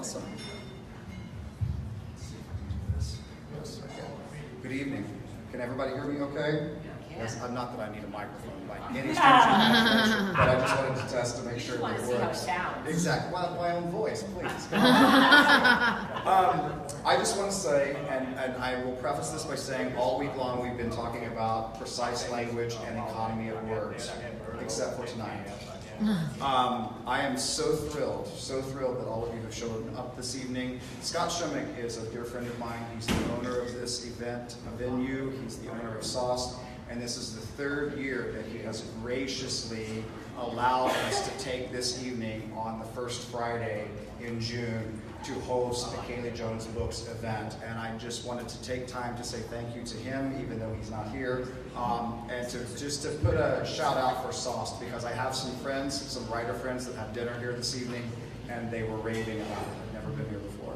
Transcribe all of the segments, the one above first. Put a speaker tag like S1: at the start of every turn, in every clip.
S1: Awesome. Yes, okay. Good evening. Can everybody hear me okay? Yes, not that I need a microphone by any stretch of the imagination, but I just wanted to test to make sure that it works. Exactly. Well, my own voice, please. Come on. I just want to say, and I will preface this by saying all week long we've been talking about precise language and economy of words, except for tonight. I am so thrilled that all of you have shown up this evening. Scott Shumick is a dear friend of mine. He's the owner of this event, a venue. He's the owner of Sauce. And this is the third year that he has graciously allowed us to take this evening on the first Friday in June to host the Kaylie Jones Books event. And I just wanted to take time to say thank you to him, even though he's not here, and to put a shout out for Sauce, because I have some friends, some writer friends that had dinner here this evening, and they were raving about it. I've never been here before.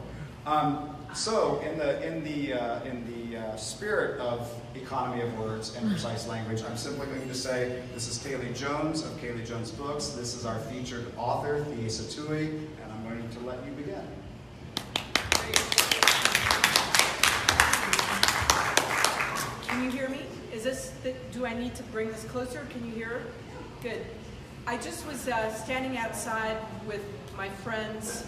S1: So in the spirit of economy of words and precise language, I'm simply going to say this is Kaylie Jones of Kaylie Jones Books. This is our featured author, Theasa Tuohy, and I'm going to let you begin.
S2: Can you hear me? Do I need to bring this closer? Can you hear? Good. I just was standing outside with my friends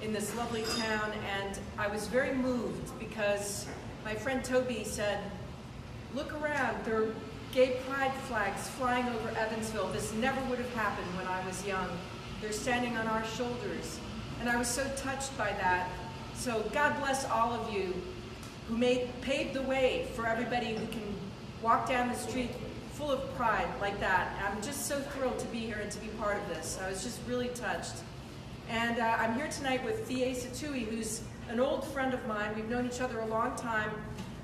S2: in this lovely town, and I was very moved because my friend Toby said, look around, there are gay pride flags flying over Evansville. This never would have happened when I was young. They're standing on our shoulders. And I was so touched by that. So God bless all of you who paved the way for everybody who can walk down the street full of pride like that. I'm just so thrilled to be here and to be part of this. I was just really touched. And I'm here tonight with Theasa Tuohy, who's an old friend of mine. We've known each other a long time.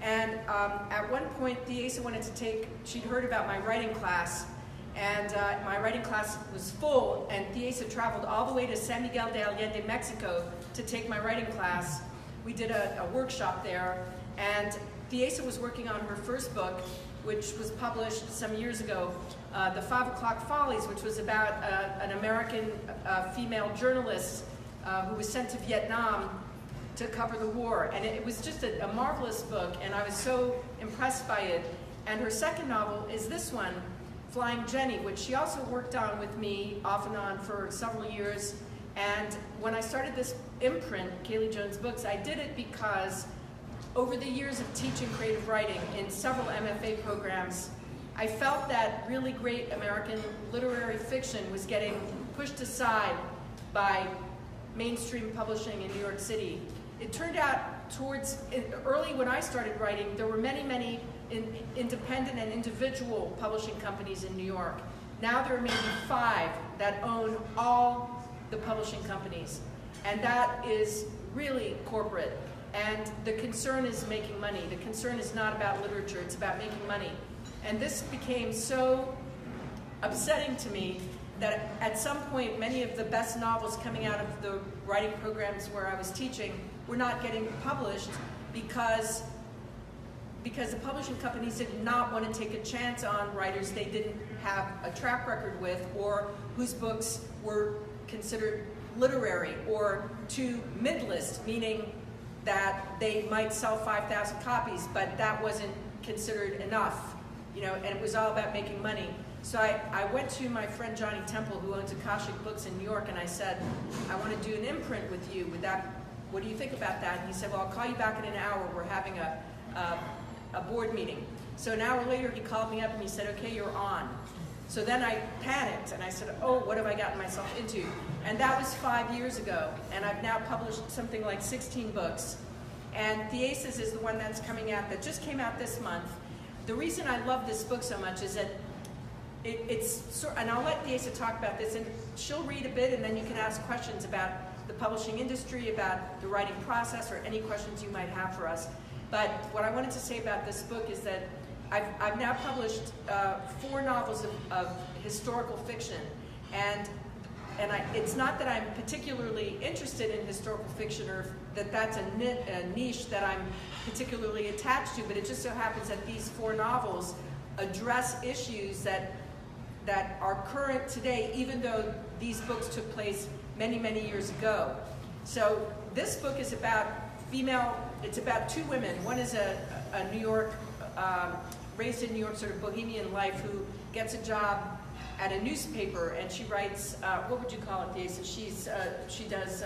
S2: And at one point, Theasa wanted to she'd heard about my writing class. And my writing class was full, and Theasa traveled all the way to San Miguel de Allende, Mexico, to take my writing class. We did a workshop there, and Theasa was working on her first book, which was published some years ago, The 5 O'Clock Follies, which was about an American female journalist who was sent to Vietnam to cover the war. And it was just a marvelous book, and I was so impressed by it. And her second novel is this one, Flying Jenny, which she also worked on with me off and on for several years. And when I started this imprint, Kaylie Jones Books, I did it because over the years of teaching creative writing in several MFA programs, I felt that really great American literary fiction was getting pushed aside by mainstream publishing in New York City. It turned out early when I started writing, there were many independent and individual publishing companies in New York. Now there are maybe 5 that own all the publishing companies. And that is really corporate. And the concern is making money. The concern is not about literature, it's about making money. And this became so upsetting to me that at some point, many of the best novels coming out of the writing programs where I was teaching were not getting published because the publishing companies did not want to take a chance on writers they didn't have a track record with, or whose books were considered literary or too mid-list, meaning that they might sell 5,000 copies, but that wasn't considered enough, and it was all about making money. So I went to my friend Johnny Temple, who owns Akashic Books in New York, and I said, I want to do an imprint with you. What do you think about that? And he said, well, I'll call you back in an hour. We're having a board meeting. So an hour later, he called me up and he said, okay, you're on. So then I panicked and I said, oh, what have I gotten myself into? And that was 5 years ago. And I've now published something like 16 books. And Theasa's is the one that's coming out, that just came out this month. The reason I love this book so much is that and I'll let Theasa talk about this, and she'll read a bit and then you can ask questions about the publishing industry, about the writing process, or any questions you might have for us. But what I wanted to say about this book is that I've now published 4 novels of historical fiction, and it's not that I'm particularly interested in historical fiction or that's a niche that I'm particularly attached to, but it just so happens that these 4 novels address issues that are current today, even though these books took place many years ago. So this book is about it's about two women. One is a New York, raised in New York, sort of bohemian life, who gets a job at a newspaper, and she writes, what would you call it, Theasa? She does,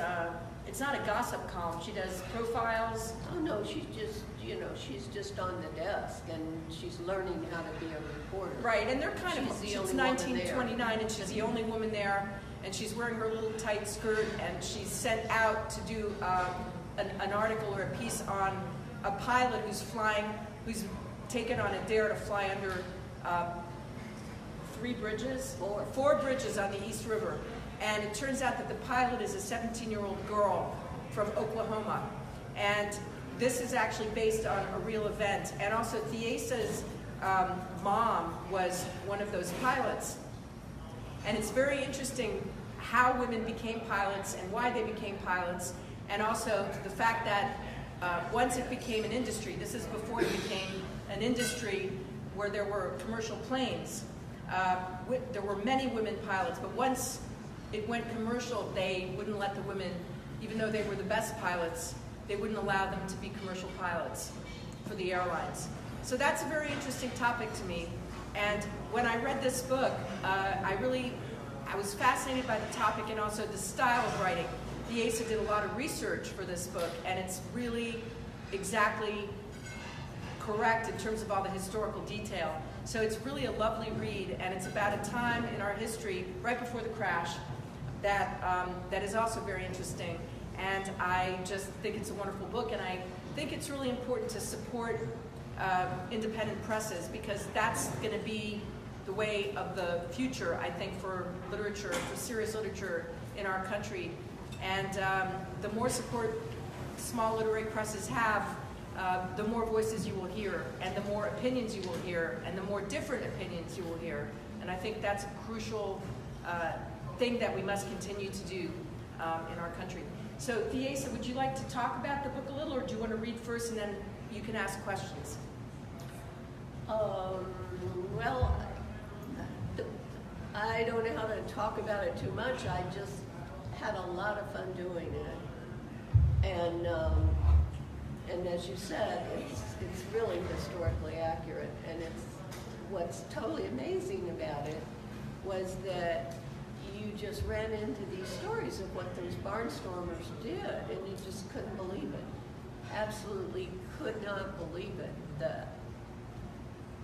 S2: it's not a gossip column, she does profiles.
S3: Oh no, she's just on the desk, and she's learning how to be a reporter.
S2: Right, and they're kind of,
S3: She's the
S2: it's
S3: only woman
S2: 1929, and she's the only woman there, and she's wearing her little tight skirt, and she's sent out to do an article or a piece on a pilot who's taken on a dare to fly under four bridges on the East River. And it turns out that the pilot is a 17-year-old girl from Oklahoma. And this is actually based on a real event. And also Theasa's mom was one of those pilots. And it's very interesting how women became pilots and why they became pilots. And also the fact that once it became an industry, this is before it became an industry where there were commercial planes. There were many women pilots, but once it went commercial, they wouldn't let the women, even though they were the best pilots, they wouldn't allow them to be commercial pilots for the airlines. So that's a very interesting topic to me. And when I read this book, I was fascinated by the topic and also the style of writing. Theasa did a lot of research for this book, and it's really exactly correct in terms of all the historical detail. So it's really a lovely read, and it's about a time in our history, right before the crash, that is also very interesting. And I just think it's a wonderful book, and I think it's really important to support independent presses, because that's going to be the way of the future, I think, for literature, for serious literature in our country. And the more support small literary presses have, the more voices you will hear, and the more opinions you will hear, and the more different opinions you will hear. And I think that's a crucial thing that we must continue to do in our country. So Theasa, would you like to talk about the book a little, or do you want to read first and then you can ask questions?
S3: Well, I don't know how to talk about it too much. I just had a lot of fun doing it. And as you said, it's really historically accurate. And what's totally amazing about it was that you just ran into these stories of what those barnstormers did, and you just couldn't believe it. Absolutely could not believe it.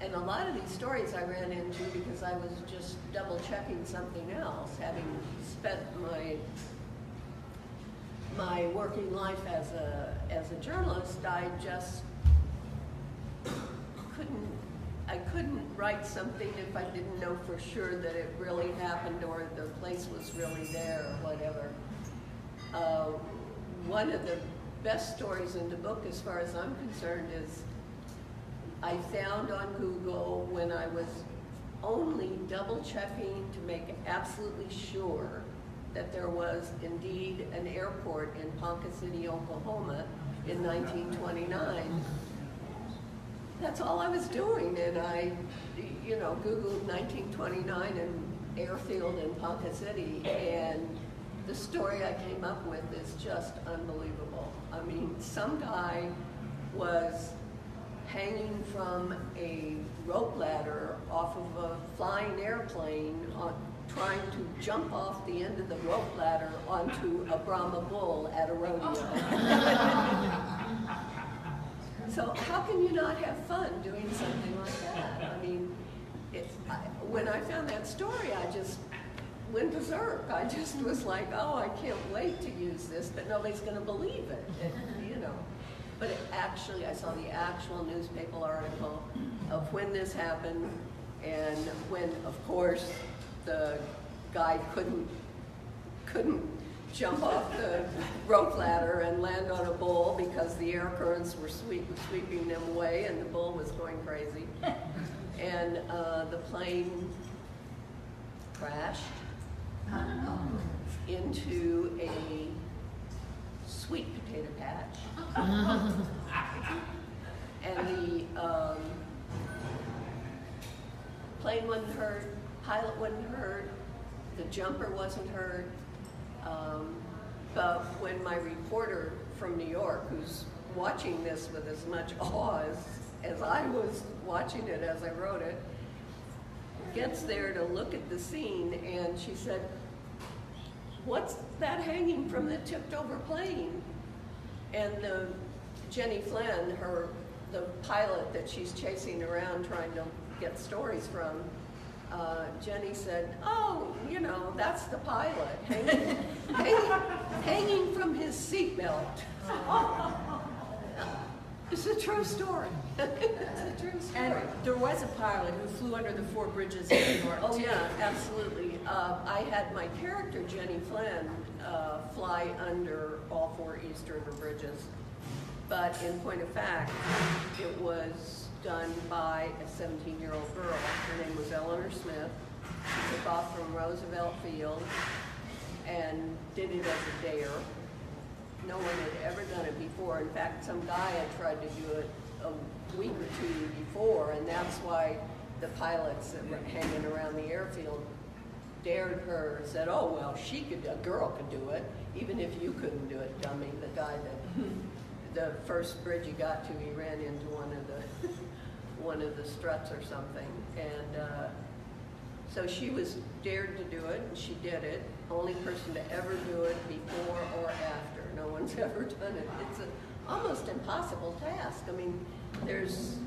S3: And a lot of these stories I ran into because I was just double checking something else, having spent my working life as a journalist. I just couldn't write something if I didn't know for sure that it really happened or the place was really there or whatever. One of the best stories in the book, as far as I'm concerned, is I found on Google when I was only double checking to make absolutely sure that there was indeed an airport in Ponca City, Oklahoma in 1929. That's all I was doing, and I, Googled 1929 and airfield in Ponca City, and the story I came up with is just unbelievable. I mean, some guy was hanging from a rope ladder off of a flying airplane, trying to jump off the end of the rope ladder onto a Brahma bull at a rodeo. So how can you not have fun doing something like that? I mean, when I found that story, I just went berserk. I just was like, oh, I can't wait to use this, but nobody's going to believe it, But actually, I saw the actual newspaper article of when this happened, and when, of course, the guy couldn't jump off the rope ladder and land on a bull because the air currents were sweeping them away, and the bull was going crazy. And the plane crashed into a sweet potato patch. And the plane wasn't hurt, pilot wasn't hurt, the jumper wasn't hurt. But when my reporter from New York, who's watching this with as much awe as I was watching it as I wrote it, gets there to look at the scene, and she said, "What's that hanging from the tipped over plane?" And Jenny Flynn, the pilot that she's chasing around trying to get stories from, Jenny said, "Oh, you know, that's the pilot hanging from his seatbelt." It's a true story. It's a true story.
S2: And there was a pilot who flew under the 4 bridges in New York.
S3: Oh yeah, absolutely. I had my character, Jenny Flynn, fly under all 4 East River bridges. But in point of fact, it was done by a 17-year-old girl. Her name was Eleanor Smith. She took off from Roosevelt Field and did it as a dare. No one had ever done it before. In fact, some guy had tried to do it a week or 2 before, and that's why the pilots that were hanging around the airfield dared her and said, "Oh, well, a girl could do it, even if you couldn't do it, dummy." The guy that, the first bridge he got to, he ran into one of the struts or something. And so she was dared to do it, and she did it. Only person to ever do it before or after. No one's ever done it. It's an almost impossible task. I mean, there's,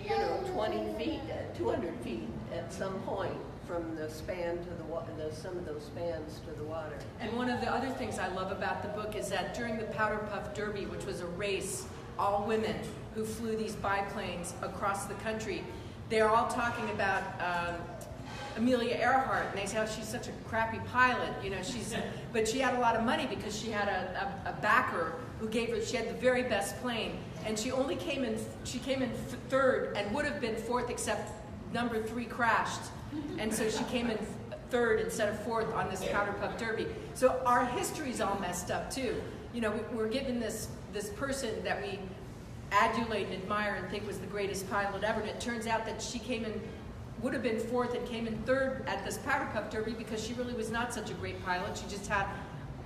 S3: 20 feet, 200 feet at some point from the span to the water, some of those spans to the water.
S2: And one of the other things I love about the book is that during the Powder Puff Derby, which was a race, all women who flew these biplanes across the country, they're all talking about Amelia Earhart, and they say, "Oh, she's such a crappy pilot, but she had a lot of money because she had a backer who gave her, she had the very best plane, and she came in 3rd and would have been 4th except number 3 crashed, and so she came in 3rd instead of 4th on this Powder Puff Derby." So our history's all messed up too. We're given this person that we adulate and admire and think was the greatest pilot ever, and it turns out that she would have been 4th and came in 3rd at this Powder Puff Derby because she really was not such a great pilot. She just had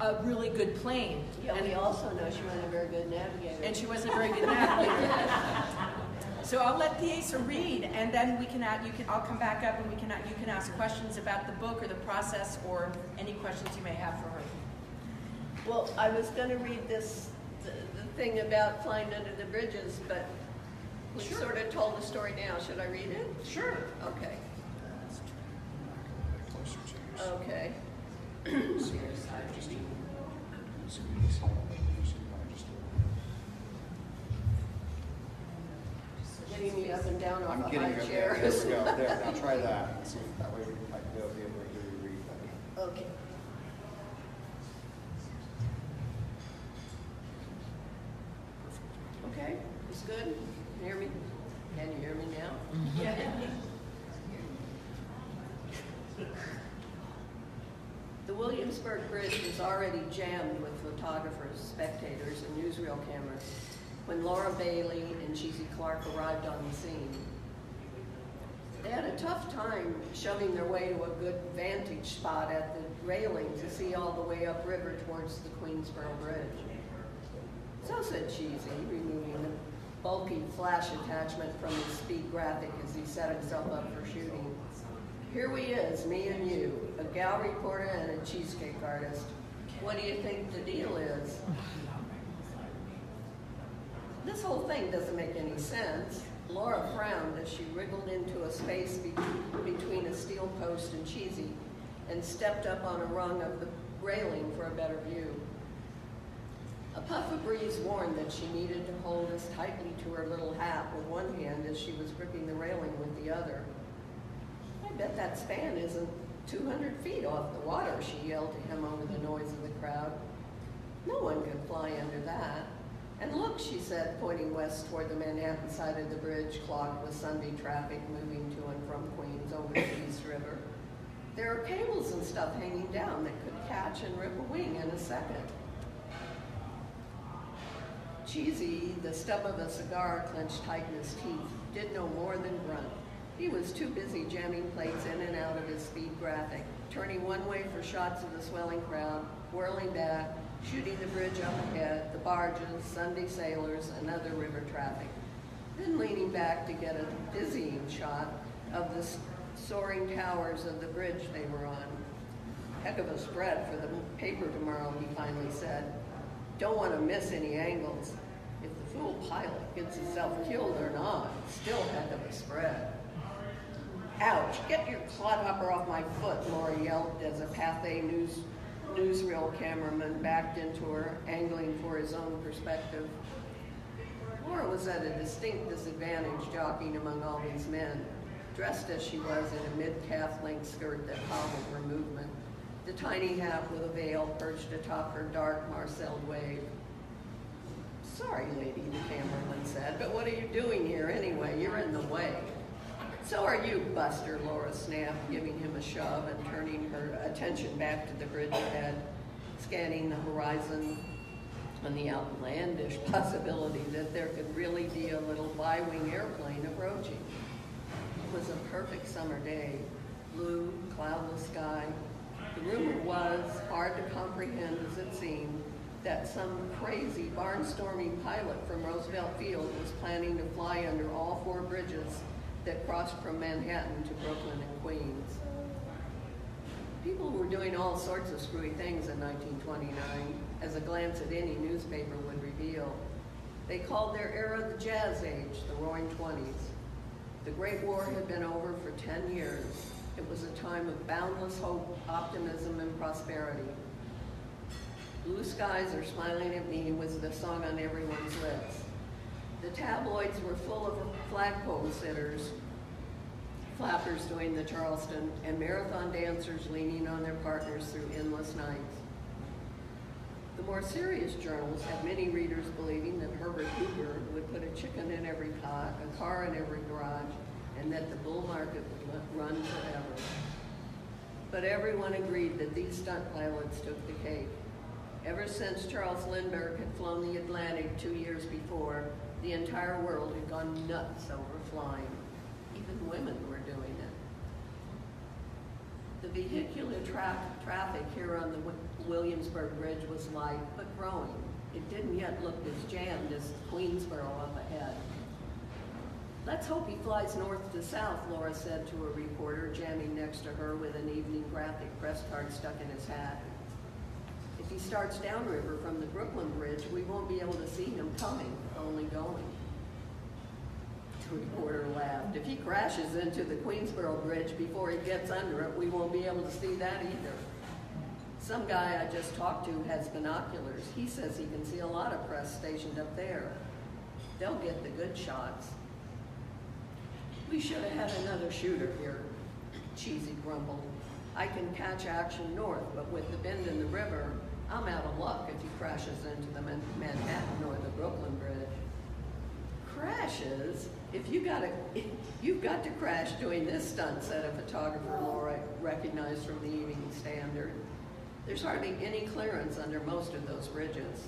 S2: a really good plane.
S3: Yeah, and we also know she wasn't a very good navigator.
S2: And she wasn't a very good navigator. So I'll let Theasa read, and then I'll come back up and you can ask questions about the book or the process or any questions you may have for her.
S3: Well, I was going to read the thing about flying under the bridges, but we sort of told the story now. Should I read it?
S2: Sure.
S3: Okay. Okay. Getting me up and down off
S1: I'm
S3: a
S1: getting
S3: high
S1: you
S3: chair.
S1: there. There we go. There. Now try that. See if that way we might be able to hear you read better.
S3: Okay. Okay, it's good. Can you hear me? Can you hear me now?
S2: Yeah.
S3: The Williamsburg Bridge was already jammed with photographers, spectators, and newsreel cameras when Laura Bailey and Cheesy Clark arrived on the scene. They had a tough time shoving their way to a good vantage spot at the railing to see all the way upriver towards the Queensboro Bridge. So said Cheesy, removing the bulky flash attachment from his speed graphic as he set himself up for shooting. "Here we is, me and you, a gal reporter and a cheesecake artist. What do you think the deal is?" This whole thing doesn't make any sense. Laura frowned as she wriggled into a space between a steel post and Cheesy and stepped up on a rung of the railing for a better view. A puff of breeze warned that she needed to hold as tightly to her little hat with one hand as she was gripping the railing with the other. "I bet that span isn't 200 feet off the water," she yelled to him over the noise of the crowd. "No one could fly under that. And look," she said, pointing west toward the Manhattan side of the bridge clogged with Sunday traffic moving to and from Queens over the East River. "There are cables and stuff hanging down that could catch and rip a wing in a second." Cheesy, the stub of a cigar clenched tight in his teeth, did no more than grunt. He was too busy jamming plates in and out of his speed graphic, turning one way for shots of the swelling crowd, whirling back, shooting the bridge up ahead, the barges, Sunday sailors, and other river traffic. Then leaning back to get a dizzying shot of the soaring towers of the bridge they were on. Heck of a spread for the paper tomorrow, he finally said. Don't want to miss any angles. If the fool pilot gets himself killed or not, still heck of a spread. Ouch, get your clodhopper off my foot, Laura yelped as a Pathé newsreel cameraman backed into her, angling for his own perspective. Laura was at a distinct disadvantage jockeying among all these men, dressed as she was in a mid-calf length skirt that hobbled her movement, the tiny hat with a veil perched atop her dark marcelled wave. Sorry, lady, the cameraman said, but what are you doing here anyway? You're in the way. So are you, Buster, Laura snapped, giving him a shove and turning her attention back to the bridge ahead, scanning the horizon and the outlandish possibility that there could really be a little bi-wing airplane approaching. It was a perfect summer day, blue, cloudless sky. The rumor was, hard to comprehend as it seemed, that some crazy barnstorming pilot from Roosevelt Field was planning to fly under all 4 bridges that crossed from Manhattan to Brooklyn and Queens. People were doing all sorts of screwy things in 1929, as a glance at any newspaper would reveal. They called their era the Jazz Age, the Roaring '20s. The Great War had been over for 10 years. It was a time of boundless hope, optimism, and prosperity. Blue skies are smiling at me was the song on everyone's lips. The tabloids were full of flagpole sitters, flappers doing the Charleston, and marathon dancers leaning on their partners through endless nights. The more serious journals had many readers believing that Herbert Hoover would put a chicken in every pot, a car in every garage, and that the bull market would run forever. But everyone agreed that these stunt pilots took the cake. Ever since Charles Lindbergh had flown the Atlantic 2 years before, the entire world had gone nuts over flying. Even women were doing it. The vehicular traffic here on the Williamsburg Bridge was light, but growing. It didn't yet look as jammed as Queensboro up ahead. Let's hope he flies north to south, Laura said to a reporter jamming next to her with an evening graphic press card stuck in his hat. If he starts downriver from the Brooklyn Bridge, we won't be able to see him coming, only going. The reporter laughed. If he crashes into the Queensboro Bridge before he gets under it, we won't be able to see that either. Some guy I just talked to has binoculars. He says he can see a lot of press stationed up there. They'll get the good shots. We should have had another shooter here, Cheesy grumbled. I can catch action north, but with the bend in the river, I'm out of luck if he crashes into the Manhattan or the Brooklyn Bridge. Crashes? You've got to crash doing this stunt, said a photographer Laura recognized from the Evening Standard. There's hardly any clearance under most of those bridges.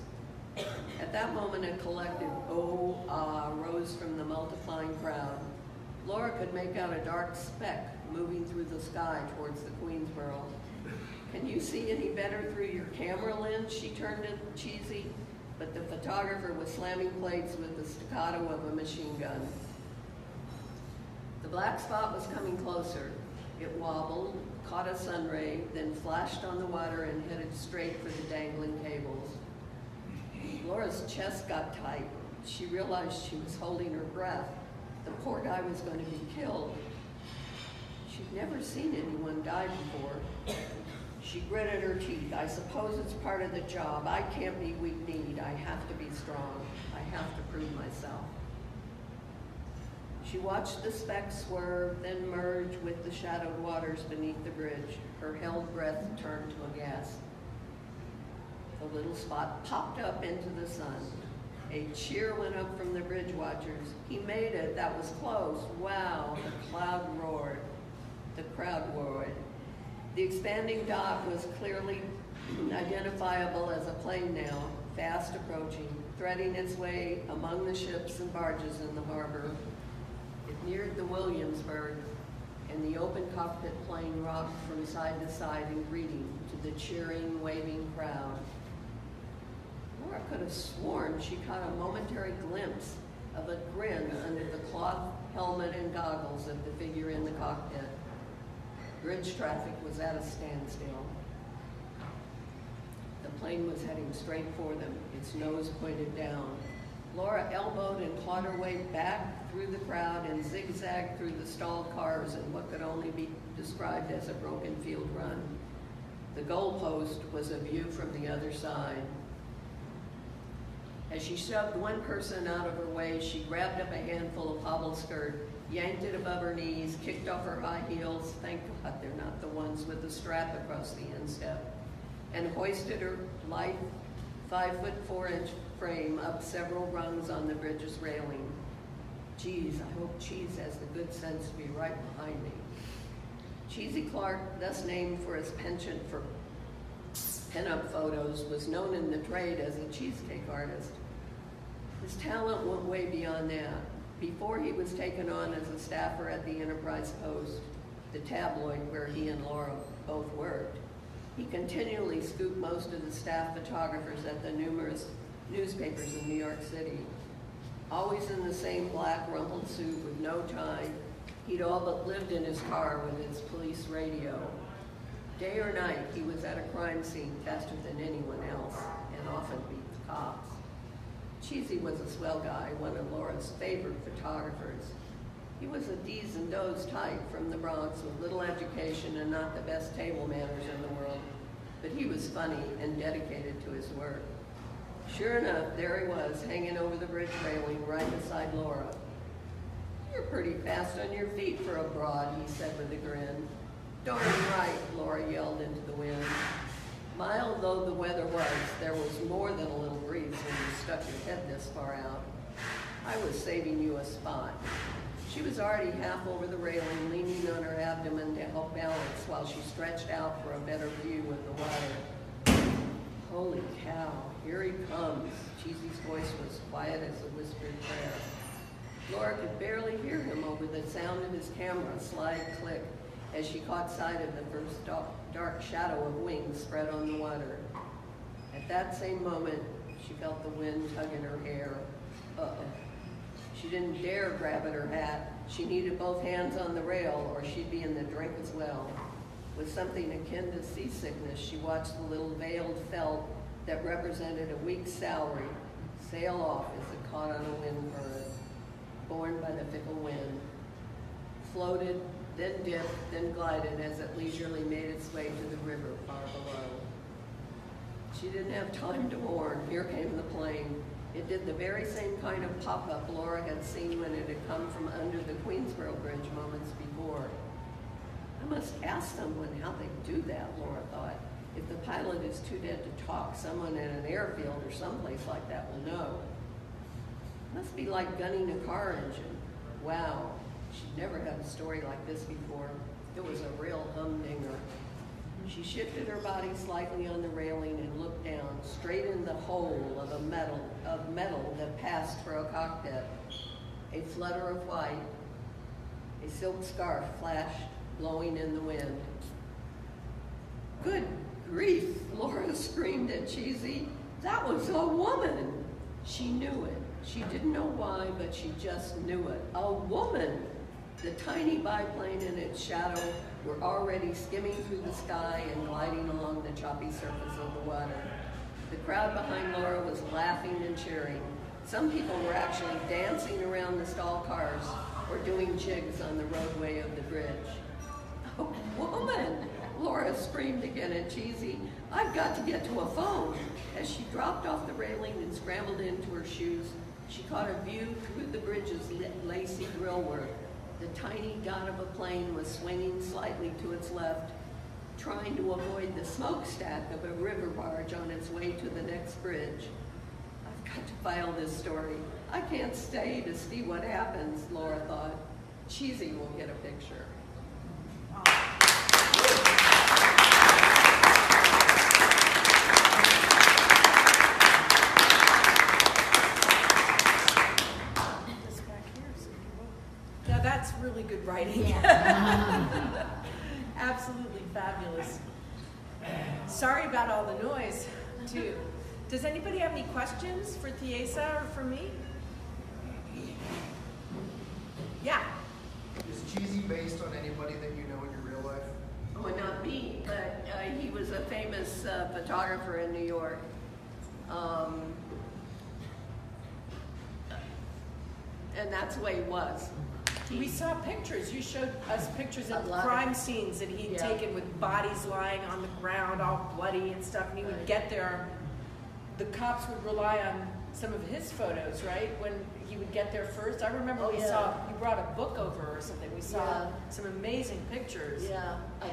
S3: At that moment, a collective "oh, ah" rose from the multiplying crowd. Laura could make out a dark speck moving through the sky towards the Queensboro. Can you see any better through your camera lens? She turned to Cheesy, but the photographer was slamming plates with the staccato of a machine gun. The black spot was coming closer. It wobbled, caught a sun ray, then flashed on the water and headed straight for the dangling cables. Laura's chest got tight. She realized she was holding her breath. The poor guy was going to be killed. She'd never seen anyone die before. She gritted her teeth. I suppose it's part of the job. I can't be weak-kneed. I have to be strong. I have to prove myself. She watched the speck swerve, then merge with the shadowed waters beneath the bridge. Her held breath turned to a gasp. The little spot popped up into the sun. A cheer went up from the bridge watchers. He made it. That was close. Wow. The crowd roared. The expanding dot was clearly identifiable as a plane now, fast approaching, threading its way among the ships and barges in the harbor. It neared the Williamsburg, and the open cockpit plane rocked from side to side in greeting to the cheering, waving crowd. Laura could have sworn she caught a momentary glimpse of a grin under the cloth helmet and goggles of the figure in the cockpit. Bridge traffic was at a standstill. The plane was heading straight for them, its nose pointed down. Laura elbowed and clawed her way back through the crowd and zigzagged through the stalled cars in what could only be described as a broken field run. The goalpost was a view from the other side. As she shoved one person out of her way, she grabbed up a handful of hobble skirt, yanked it above her knees, kicked off her high heels, thank God they're not the ones with the strap across the instep, and hoisted her light 5'4" frame up several rungs on the bridge's railing. Geez, I hope Cheese has the good sense to be right behind me. Cheesy Clark, thus named for his penchant for pinup photos, was known in the trade as a cheesecake artist. His talent went way beyond that. Before he was taken on as a staffer at the Enterprise Post, the tabloid where he and Laura both worked, he continually scooped most of the staff photographers at the numerous newspapers in New York City. Always in the same black rumpled suit with no tie, he'd all but lived in his car with his police radio. Day or night, he was at a crime scene faster than anyone else, and often beat the cops. Cheesy was a swell guy, one of Laura's favorite photographers. He was a D's and Do's type from the Bronx with little education and not the best table manners in the world, but he was funny and dedicated to his work. Sure enough, there he was, hanging over the bridge railing right beside Laura. "You're pretty fast on your feet for a broad," he said with a grin. "Darn right," Laura yelled into the wind. Mild though the weather was, there was more than a little breeze when you stuck your head this far out. I was saving you a spot. She was already half over the railing, leaning on her abdomen to help balance while she stretched out for a better view of the water. Holy cow, here he comes. Cheesy's voice was quiet as a whispered prayer. Laura could barely hear him over the sound of his camera slide click as she caught sight of the first dark shadow of wings spread on the water. At that same moment, she felt the wind tugging her hair. Uh-oh. She didn't dare grab at her hat. She needed both hands on the rail or she'd be in the drink as well. With something akin to seasickness, she watched the little veiled felt that represented a week's salary sail off as it caught on a wind current, borne by the fickle wind. Floated, then dipped, then glided as it leisurely made its way to the river far below. She didn't have time to mourn. Here came the plane. It did the very same kind of pop-up Laura had seen when it had come from under the Queensboro Bridge moments before. I must ask someone how they do that, Laura thought. If the pilot is too dead to talk, someone in an airfield or someplace like that will know. Must be like gunning a car engine. Wow, she'd never had a story like this before. It was a real humdinger. She shifted her body slightly on the railing and looked down, straight in the hole of metal that passed for a cockpit. A flutter of white, a silk scarf flashed, blowing in the wind. Good grief, Laura screamed at Cheesy. That was a woman. She knew it. She didn't know why, but she just knew it. A woman. The tiny biplane and its shadow were already skimming through the sky and gliding along the choppy surface of the water. The crowd behind Laura was laughing and cheering. Some people were actually dancing around the stall cars or doing jigs on the roadway of the bridge. A woman! Laura screamed again at Cheesy. I've got to get to a phone. As she dropped off the railing and scrambled into her shoes, she caught a view through the bridge's lacy grillwork. The tiny dot of a plane was swinging slightly to its left, trying to avoid the smokestack of a river barge on its way to the next bridge. I've got to file this story. I can't stay to see what happens, Laura thought. Cheesy will get a picture.
S2: Now that's really good writing.
S4: Yeah.
S2: Absolutely fabulous. Sorry about all the noise, too. Does anybody have any questions for Theasa or for me? Yeah.
S4: Is Cheesy based on anybody that you know in your real life?
S3: Well, not me, but he was a famous photographer in New York. And that's the way he was.
S2: We saw pictures. You showed us pictures of
S3: A lot of-
S2: crime scenes that he'd
S3: Yeah.
S2: taken with bodies lying on the ground, all bloody and stuff. And he would
S3: Right.
S2: get there. The cops would rely on some of his photos, right? When he would get there first. I remember
S3: Oh,
S2: we
S3: yeah.
S2: saw, you brought a book over or something. We saw
S3: Yeah.
S2: some amazing pictures.
S3: Yeah, I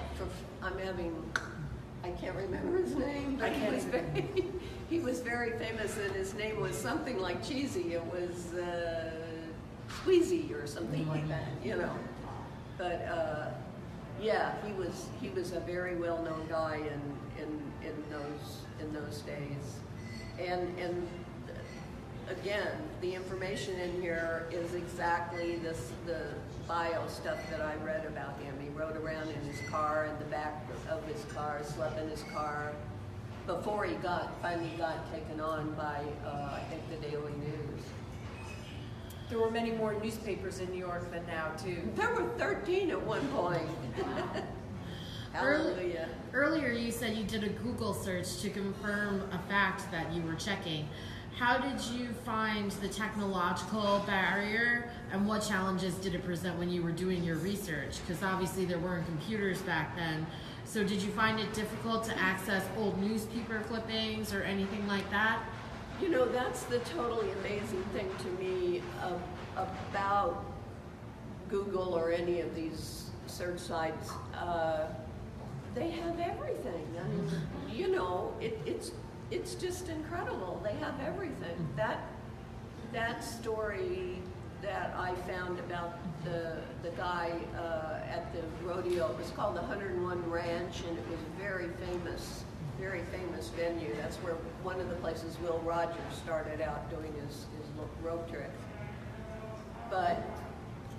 S3: can't remember his name, but
S2: I can't either.
S3: he was very famous, and his name was something like Cheesy. It was Squeezy or something like that, you know. But yeah, he was a very well-known guy in those days, and again, the information in here is exactly the bio stuff that I read about him. He rode around in his car, in the back of his car, slept in his car, before he finally got taken on by, I think, the Daily News.
S2: There were many more newspapers in New York than now, too.
S3: There were 13 at one point. Hallelujah.
S5: Earlier you said you did a Google search to confirm a fact that you were checking. How did you find the technological barrier, and what challenges did it present when you were doing your research? Because obviously there weren't computers back then. So did you find it difficult to access old newspaper clippings or anything like that?
S3: You know, that's the totally amazing thing to me about Google or any of these search sites. They have everything. I mean, you know, it's just incredible. They have everything. That story that I found about the guy at the rodeo, it was called the 101 Ranch, and it was a very famous venue. That's where one of the places Will Rogers started out doing his rope trick. But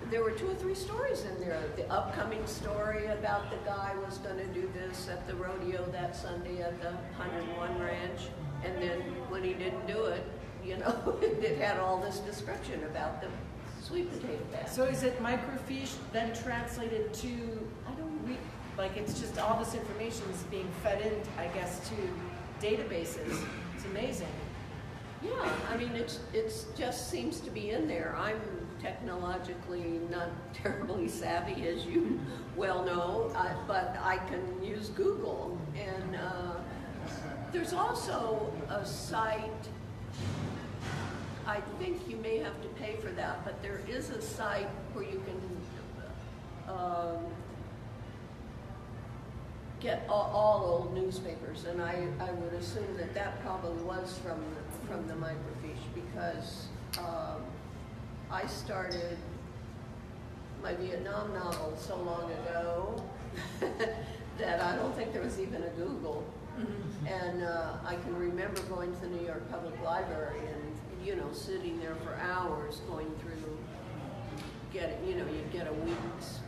S3: there were 2 or 3 stories in there. The upcoming story about the guy was going to do this at the rodeo that Sunday at the 101 Ranch, and then when he didn't do it, you know, it had all this description about the sweet potato patch.
S2: So is it microfiche then translated to, like it's just all this information is being fed in, I guess, to databases. It's amazing.
S3: Yeah, I mean, it's just seems to be in there. I'm technologically not terribly savvy, as you well know, but I can use Google. And there's also a site, I think you may have to pay for that, but there is a site where you can get all old newspapers, and I would assume that probably was from the microfiche, because I started my Vietnam novel so long ago that I don't think there was even a Google. Mm-hmm. And I can remember going to the New York Public Library and, you know, sitting there for hours going through, you'd get a week's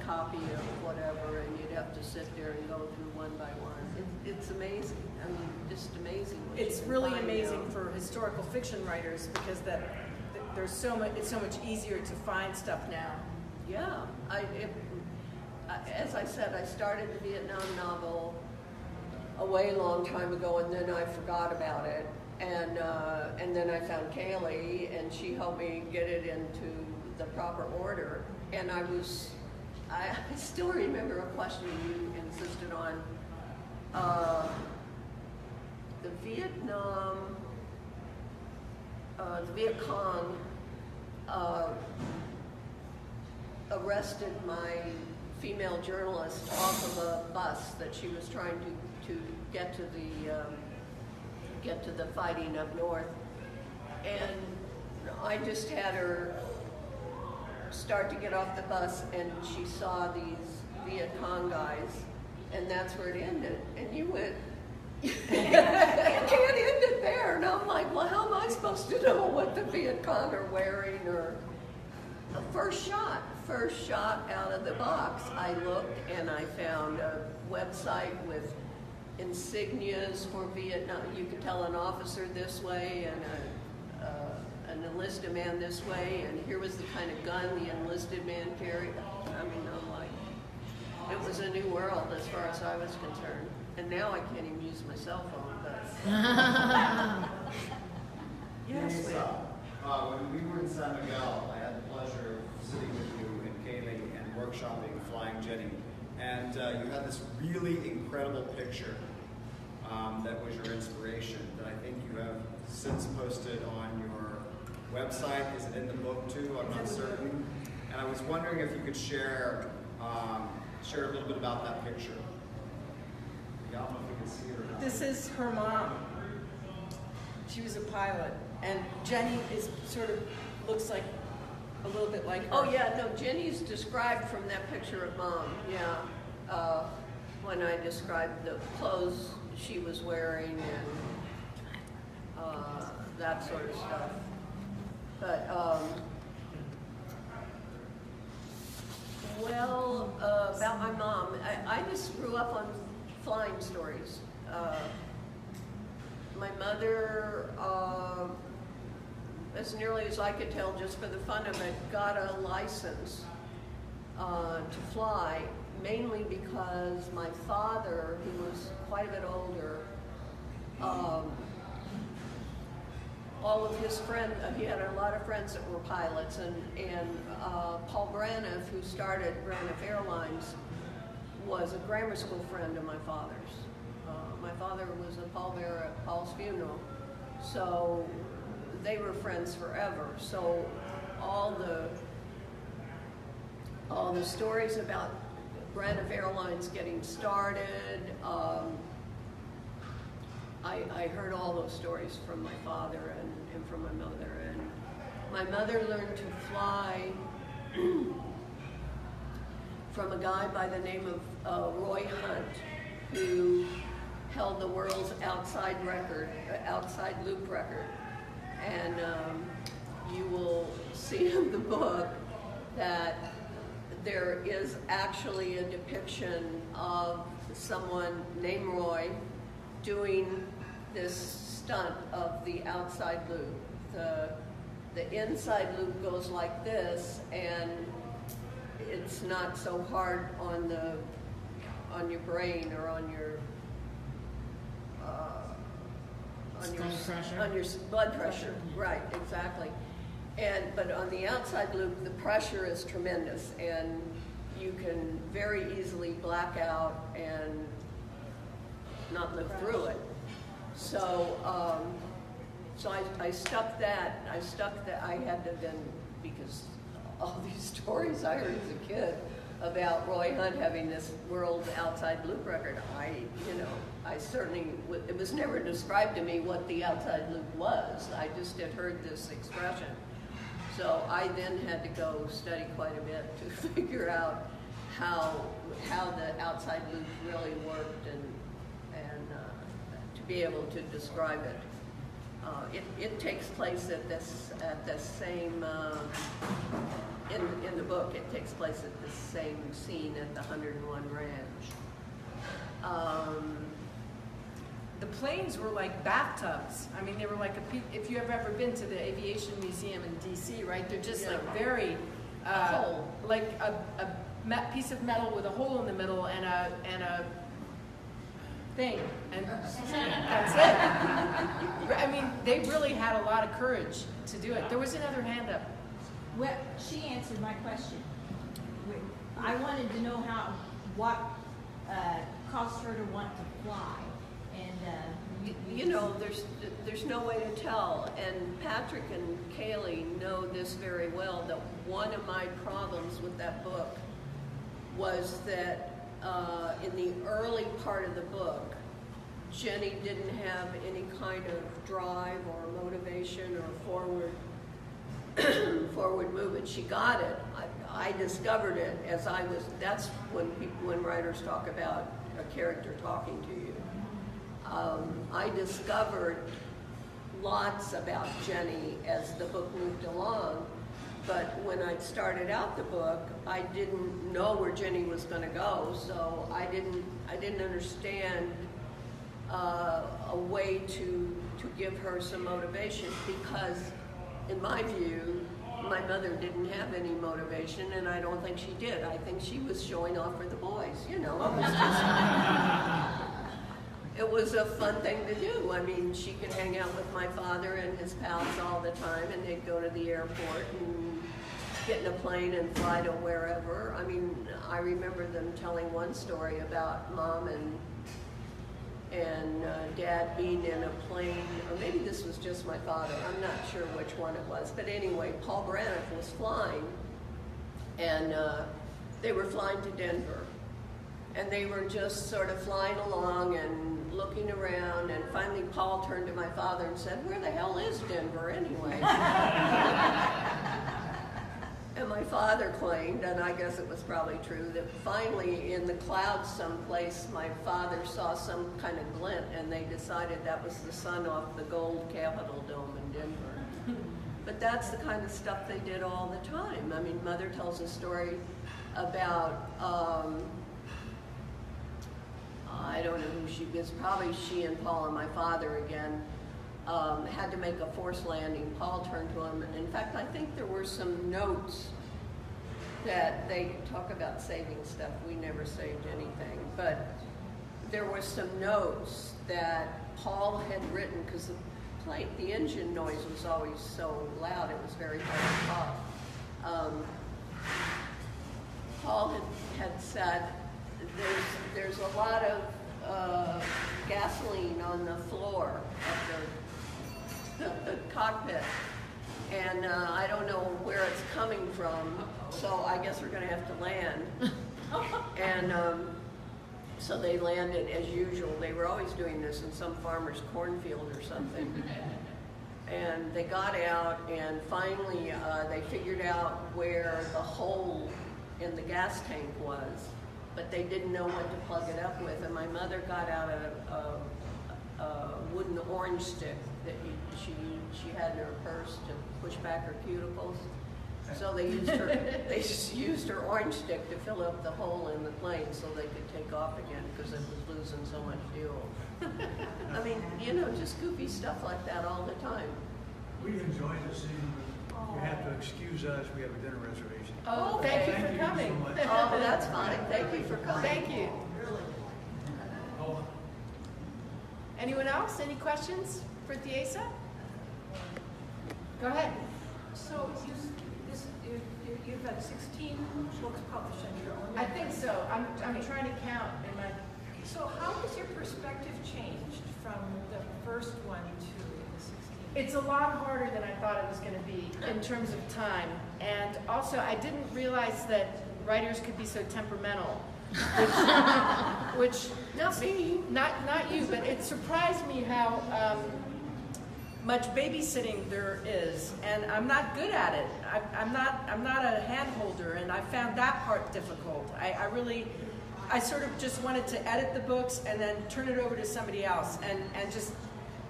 S3: copy of whatever, and you'd have to sit there and go through one by one. It's amazing. I mean, just amazing.
S2: It's really amazing for historical fiction writers, because there's so much. It's so much easier to find stuff now.
S3: Yeah, as I said, I started the Vietnam novel a way long time ago, and then I forgot about it, and then I found Kaylie, and she helped me get it into the proper order. And I still remember a question you insisted on. The Viet Cong arrested my female journalist off of a bus that she was trying to get to the fighting up north, and I just had her start to get off the bus, and she saw these Viet Cong guys, and that's where it ended. And you went, you can't end it there. And I'm like, well, how am I supposed to know what the Viet Cong are wearing? Or the first shot out of the box, I looked and I found a website with insignias for Vietnam. You could tell an officer this way and an enlisted man this way, and here was the kind of gun the enlisted man carried. I mean, I'm like, it was a new world as far as I was concerned. And now I can't even use my cell phone, but... Yes,
S1: Theasa, when we were in San Miguel, I had the pleasure of sitting with you and Kaylie and workshopping Flying Jenny. And you had this really incredible picture that was your inspiration that I think you have since posted on your website. Is it in the book too? I'm not certain. And I was wondering if you could share a little bit about that picture. I don't know if we can see it or not.
S2: This is her mom. She was a pilot, and Jenny is sort of looks like a little bit like her.
S3: Oh yeah, no, Jenny's described from that picture of Mom, yeah. When I described the clothes she was wearing and that sort of stuff. But, about my mom, I just grew up on flying stories. My mother, as nearly as I could tell, just for the fun of it, got a license to fly, mainly because my father, who was quite a bit older, all of his friends, he had a lot of friends that were pilots, and Paul Braniff, who started Braniff Airlines, was a grammar school friend of my father's. My father was a pallbearer at Paul's funeral, so they were friends forever. So all the stories about Braniff Airlines getting started, I heard all those stories from my father and from my mother. And my mother learned to fly from a guy by the name of Roy Hunt, who held the world's outside loop record. And you will see in the book that there is actually a depiction of someone named Roy doing this stunt of the outside loop. The inside loop goes like this, and it's not so hard on your brain or on your blood pressure. Right, exactly. But on the outside loop, the pressure is tremendous, and you can very easily black out and not live through it. So, I stuck that. I had to then, because all these stories I heard as a kid about Roy Hunt having this world outside loop record, I certainly, it was never described to me what the outside loop was. I just had heard this expression. So I then had to go study quite a bit to figure out how the outside loop really worked and to be able to describe it. It takes place at the same, in the book, it takes place at the same scene at the 101 Ranch.
S2: The planes were like bathtubs. I mean, they were like if you have ever been to the Aviation Museum in DC, right? They're just like very, like a piece of metal with a hole in the middle and a thing, and that's it. I mean, they really had a lot of courage to do it. There was another hand up.
S6: Well, she answered my question. I wanted to know what caused her to want to fly, and
S3: there's no way to tell. And Patrick and Kaylie know this very well. That one of my problems with that book was that in the early part of the book, Jenny didn't have any kind of drive or motivation or forward movement. She got it. I discovered it as I was. That's when writers talk about a character talking to you. I discovered lots about Jenny as the book moved along. But when I started out the book, I didn't know where Jenny was going to go, so I didn't understand a way to give her some motivation, because in my view, my mother didn't have any motivation, and I don't think she did. I think she was showing off for the boys, you know. It was a fun thing to do. I mean, she could hang out with my father and his pals all the time, and they'd go to the airport and get in a plane and fly to wherever. I mean, I remember them telling one story about Mom and Dad being in a plane, or maybe this was just my father, I'm not sure which one it was, but anyway, Paul Branniff was flying, and they were flying to Denver, and they were just sort of flying along and looking around, and finally Paul turned to my father and said, "Where the hell is Denver anyway?" And my father claimed, and I guess it was probably true, that finally in the clouds someplace my father saw some kind of glint, and they decided that was the sun off the gold Capitol dome in Denver. But that's the kind of stuff they did all the time. I mean, Mother tells a story about, I don't know who she is, probably she and Paul and my father again, had to make a forced landing. Paul turned to him, and in fact, I think there were some notes that they talk about saving stuff. We never saved anything, but there were some notes that Paul had written, because the engine noise was always so loud, it was very hard to talk. Paul had said, there's a lot of gasoline on the floor of the cockpit, and I don't know where it's coming from, so I guess we're going to have to land. And so they landed as usual. They were always doing this in some farmer's cornfield or something. And they got out, and finally they figured out where the hole in the gas tank was, but they didn't know what to plug it up with. And my mother got out a wooden orange stick that she had in her purse to push back her cuticles. So they just used her orange stick to fill up the hole in the plane so they could take off again, because it was losing so much fuel. I mean, you know, just goofy stuff like that all the time.
S7: We've enjoyed this evening. You have to excuse us. We have a dinner reservation.
S2: Oh, thank you for coming.
S7: So much.
S3: Oh, that's fine. Thank you for coming.
S2: Thank you. Anyone else? Any questions for Theasa? Go ahead.
S8: So you've had 16 books published on your own.
S2: I think so. I'm trying to count in my.
S8: So how has your perspective changed from the first one to the 16?
S2: It's a lot harder than I thought it was going to be in terms of time, and also I didn't realize that writers could be so temperamental. Which
S3: Not me.
S2: not you, but it surprised me how much babysitting there is, and I'm not good at it. I'm not a hand holder, and I found that part difficult. I sort of just wanted to edit the books and then turn it over to somebody else, and just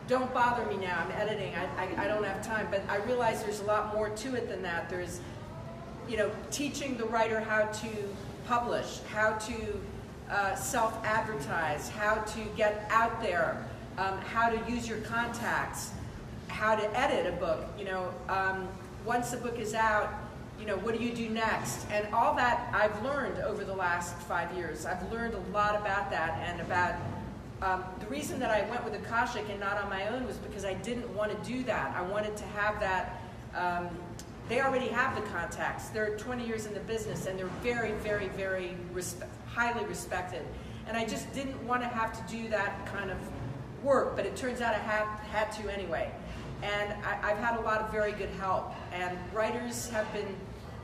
S2: don't bother me now. I'm editing. I don't have time, but I realize there's a lot more to it than that. There's, you know, teaching the writer how to publish, how to self-advertise, how to get out there, how to use your contacts, how to edit a book. You know, once the book is out, you know, what do you do next? And all that I've learned over the last 5 years. I've learned a lot about that, and about the reason that I went with Akashic and not on my own was because I didn't want to do that. I wanted to have that. They already have the contacts. They're 20 years in the business, and they're very, very, very highly respected. And I just didn't want to have to do that kind of work, but it turns out I had to anyway. And I've had a lot of very good help. And writers have been,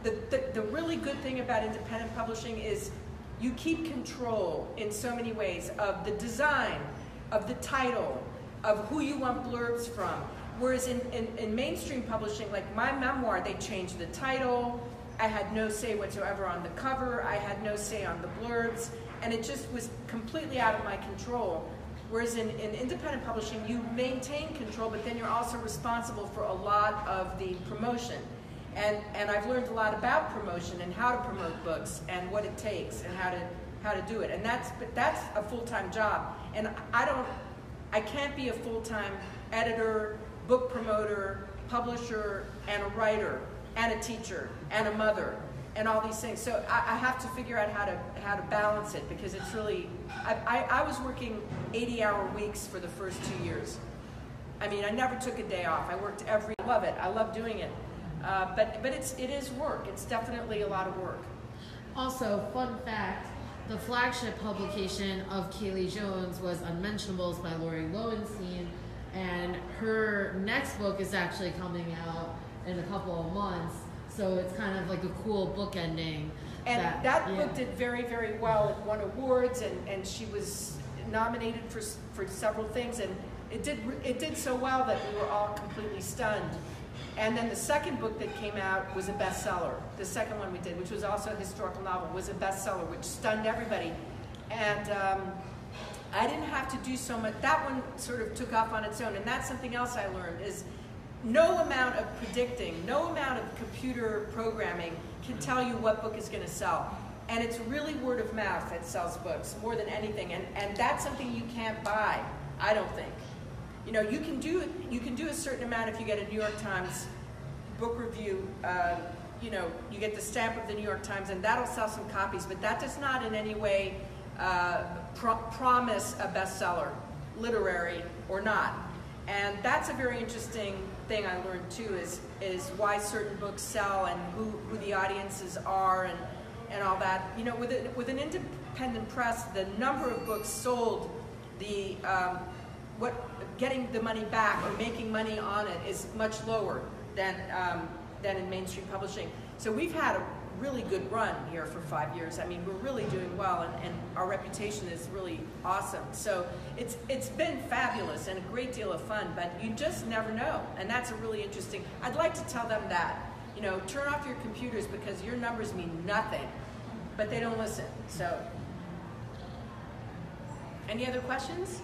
S2: the really good thing about independent publishing is you keep control in so many ways of the design, of the title, of who you want blurbs from. Whereas in mainstream publishing, like my memoir, they changed the title. I had no say whatsoever on the cover. I had no say on the blurbs. And it just was completely out of my control. Whereas in independent publishing, you maintain control, but then you're also responsible for a lot of the promotion. And I've learned a lot about promotion and how to promote books and what it takes and how to do it. And that's a full-time job. And I can't be a full-time editor, book promoter, publisher, and a writer, and a teacher, and a mother, and all these things. So I have to figure out how to balance it, because it's really, I was working 80-hour weeks for the first 2 years. I mean, I never took a day off. I worked I love it. I love doing it. But it is work. It's definitely a lot of work.
S5: Also, fun fact, the flagship publication of Kaylie Jones was Unmentionables by Lori Lowenstein, and her next book is actually coming out in a couple of months, so it's kind of like a cool book ending.
S2: And that book did very, very well. It won awards, and she was nominated for several things, and it did so well that we were all completely stunned. And then the second book that came out was a bestseller. The second one we did, which was also a historical novel, was a bestseller, which stunned everybody. And I didn't have to do so much. That one sort of took off on its own, and that's something else I learned, is no amount of predicting, no amount of computer programming can tell you what book is going to sell. And it's really word of mouth that sells books more than anything, and that's something you can't buy, I don't think. You know, you can do a certain amount if you get a New York Times book review. You know, you get the stamp of the New York Times, and that'll sell some copies. But that does not in any way promise a bestseller, literary or not. And that's a very interesting thing I learned too. Is why certain books sell and who the audiences are and all that. You know, with an independent press, the number of books sold, getting the money back or making money on it is much lower than in mainstream publishing. So we've had a really good run here for 5 years. I mean, we're really doing well, and our reputation is really awesome. So it's been fabulous and a great deal of fun, but you just never know, and that's a really interesting. I'd like to tell them that, you know, turn off your computers because your numbers mean nothing, but they don't listen. So, any other questions?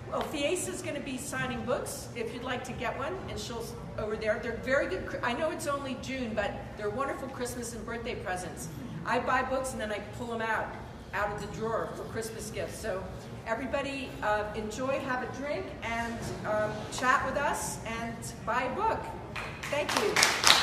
S2: Well, Theasa is going to be signing books if you'd like to get one, and she'll over there. They're very good. I know it's only June, but they're wonderful Christmas and birthday presents. I buy books and then I pull them out of the drawer for Christmas gifts. So everybody enjoy, have a drink, and chat with us and buy a book. Thank you.